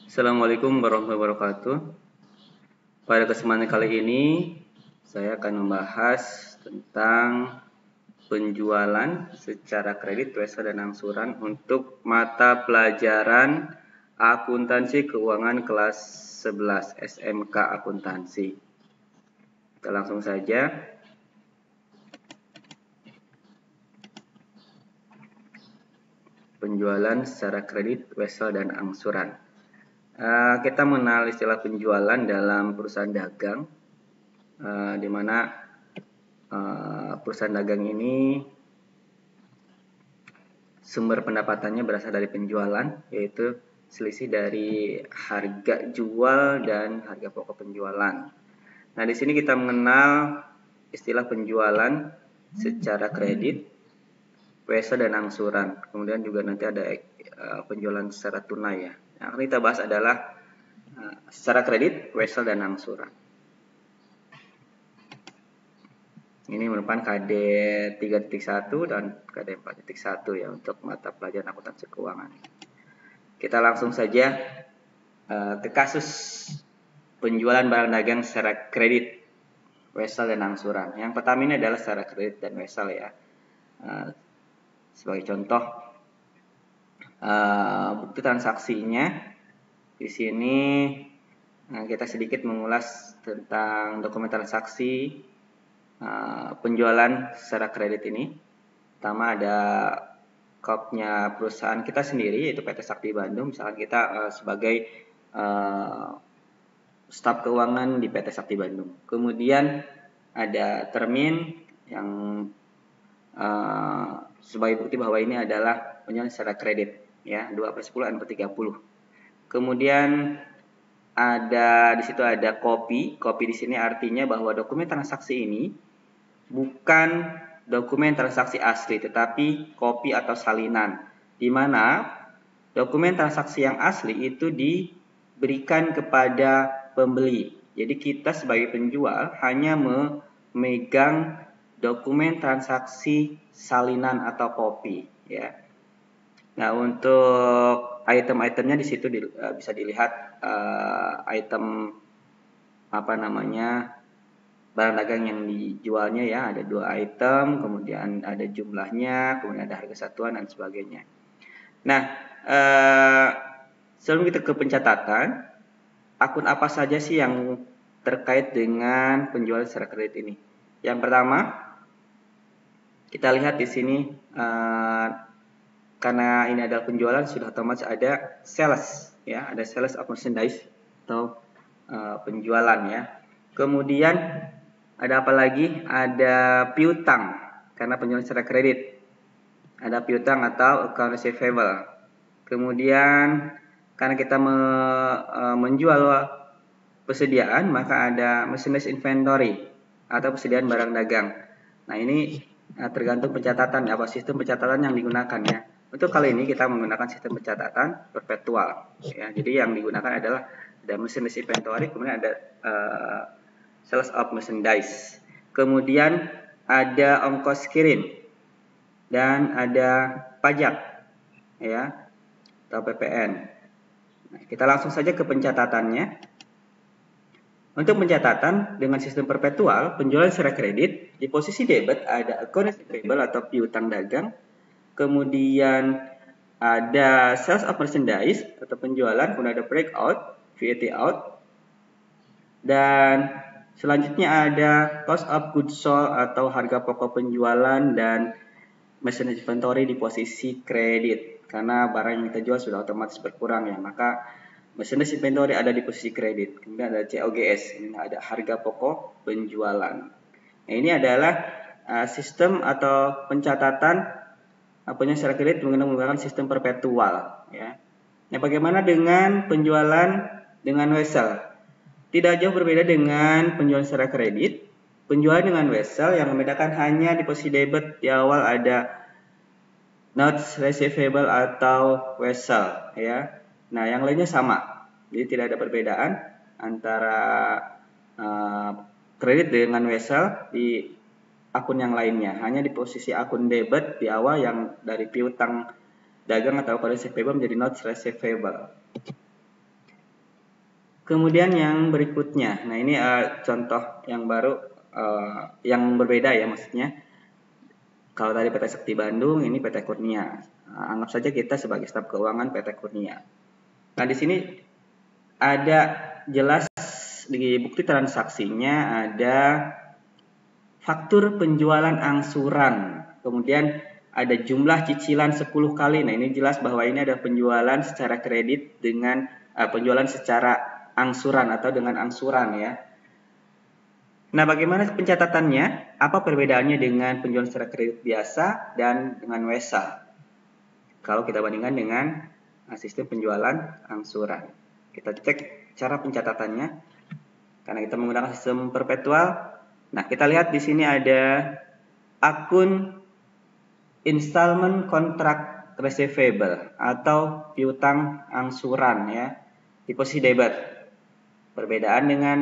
Assalamualaikum warahmatullahi wabarakatuh. Pada kesempatan kali ini, saya akan membahas tentang penjualan secara kredit, wesel, dan angsuran untuk mata pelajaran akuntansi keuangan kelas 11 SMK Akuntansi. Kita langsung saja. Penjualan secara kredit, wesel, dan angsuran. Kita mengenal istilah penjualan dalam perusahaan dagang, di mana perusahaan dagang ini sumber pendapatannya berasal dari penjualan, yaitu selisih dari harga jual dan harga pokok penjualan. Nah, di sini kita mengenal istilah penjualan secara kredit, wesel, dan angsuran. Kemudian juga nanti ada penjualan secara tunai ya. Yang akan kita bahas adalah secara kredit, wesel, dan angsuran. Ini merupakan KD 3.1 dan KD 4.1 ya untuk mata pelajaran akuntansi keuangan. Kita langsung saja ke kasus penjualan barang dagang secara kredit, wesel, dan angsuran. Yang pertama ini adalah secara kredit dan wesel ya. Sebagai contoh, bukti transaksinya di sini kita sedikit mengulas tentang dokumen transaksi penjualan secara kredit ini. Pertama ada kopnya perusahaan kita sendiri, yaitu PT Sakti Bandung. Misalkan kita sebagai staf keuangan di PT Sakti Bandung. Kemudian ada termin yang sebagai bukti bahwa ini adalah penjualan secara kredit ya, 2/10 N/30. Kemudian di situ ada kopi. Kopi di sini artinya bahwa dokumen transaksi ini bukan dokumen transaksi asli, tetapi kopi atau salinan, di mana dokumen transaksi yang asli itu diberikan kepada pembeli. Jadi kita sebagai penjual hanya memegang dokumen transaksi salinan atau kopi ya. Nah, untuk item-itemnya di situ bisa dilihat item barang dagang yang dijualnya ya, ada 2 item, kemudian ada jumlahnya, kemudian ada harga satuan dan sebagainya. Nah, sebelum kita ke pencatatan, akun apa saja sih yang terkait dengan penjualan secara kredit ini? Yang pertama, kita lihat di sini karena ini adalah penjualan, sudah otomatis ada sales ya, ada sales of merchandise atau penjualan ya. Kemudian ada apa lagi? Ada piutang karena penjualan secara kredit. Ada piutang atau account receivable. Kemudian karena kita menjual persediaan, maka ada merchandise inventory atau persediaan barang dagang. Nah, ini tergantung pencatatan apa sistem pencatatan yang digunakan ya. Untuk kali ini kita menggunakan sistem pencatatan perpetual ya. Jadi yang digunakan adalah ada merchandise inventory, kemudian ada sales of merchandise. Kemudian ada ongkos kirim dan ada pajak ya atau PPN. Nah, kita langsung saja ke pencatatannya. Untuk pencatatan dengan sistem perpetual, penjualan secara kredit, di posisi debit ada account receivable atau piutang dagang. Kemudian ada sales of merchandise atau penjualan, kemudian ada breakout, VAT out. Dan selanjutnya ada cost of goods sold atau harga pokok penjualan dan merchandise inventory di posisi kredit. Karena barang yang kita jual sudah otomatis berkurang ya, maka merchandise inventory ada di posisi kredit. Kemudian ada COGS, ini ada harga pokok penjualan. Nah, ini adalah sistem atau pencatatan secara kredit menggunakan sistem perpetual ya. Nah, bagaimana dengan penjualan dengan wesel? Tidak jauh berbeda dengan penjualan secara kredit. Penjualan dengan wesel yang membedakan hanya di posisi debit di awal ada notes receivable atau wesel ya. Nah, yang lainnya sama. Jadi tidak ada perbedaan antara kredit dengan wesel di akun yang lainnya. Hanya di posisi akun debit di awal yang dari piutang dagang atau account receivable menjadi notes receivable. Kemudian yang berikutnya, nah ini contoh yang baru, yang berbeda ya maksudnya. Kalau tadi PT Sekti Bandung, ini PT Kurnia. Anggap saja kita sebagai staf keuangan PT Kurnia. Nah di sini ada jelas di bukti transaksinya ada faktur penjualan angsuran, kemudian ada jumlah cicilan 10 kali. Nah ini jelas bahwa ini ada penjualan secara kredit dengan penjualan secara angsuran atau dengan angsuran ya. Nah bagaimana pencatatannya? Apa perbedaannya dengan penjualan secara kredit biasa dan dengan WESA? Kalau kita bandingkan dengan sistem penjualan angsuran. Kita cek cara pencatatannya. Karena kita menggunakan sistem perpetual. Nah, kita lihat di sini ada akun installment contract receivable atau piutang angsuran ya di posisi debit. Perbedaan dengan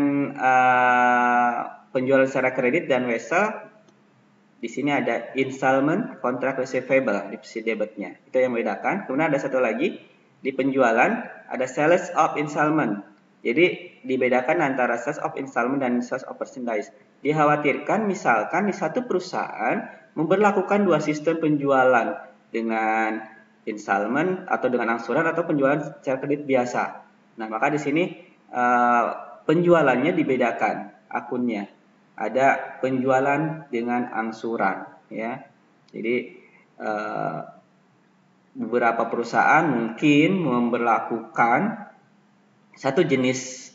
penjualan secara kredit dan WESA, di sini ada installment contract receivable di posisi debitnya. Itu yang membedakan. Kemudian ada satu lagi di penjualan ada sales of installment. Jadi dibedakan antara sales of installment dan sales of merchandise. Dikhawatirkan misalkan di satu perusahaan memberlakukan dua sistem penjualan dengan installment atau dengan angsuran atau penjualan secara kredit biasa. Nah, maka di sini penjualannya dibedakan akunnya. Ada penjualan dengan angsuran ya. Jadi beberapa perusahaan mungkin memberlakukan satu jenis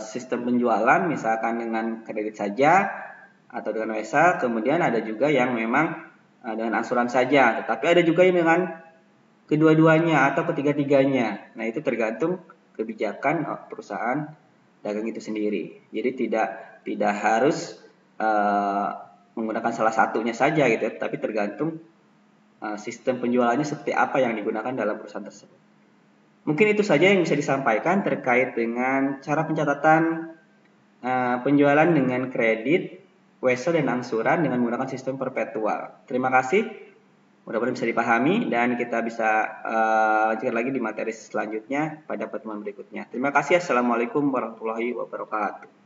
sistem penjualan misalkan dengan kredit saja atau dengan WESA, kemudian ada juga yang memang dengan angsuran saja, tetapi ada juga yang dengan kedua-duanya atau ketiga-tiganya. Nah, itu tergantung kebijakan perusahaan dagang itu sendiri. Jadi tidak harus menggunakan salah satunya saja gitu ya, tapi tergantung sistem penjualannya seperti apa yang digunakan dalam perusahaan tersebut. Mungkin itu saja yang bisa disampaikan terkait dengan cara pencatatan penjualan dengan kredit, WESA dan angsuran dengan menggunakan sistem perpetual. Terima kasih. Mudah-mudahan bisa dipahami dan kita bisa lanjutkan lagi di materi selanjutnya pada pertemuan berikutnya. Terima kasih. Assalamualaikum warahmatullahi wabarakatuh.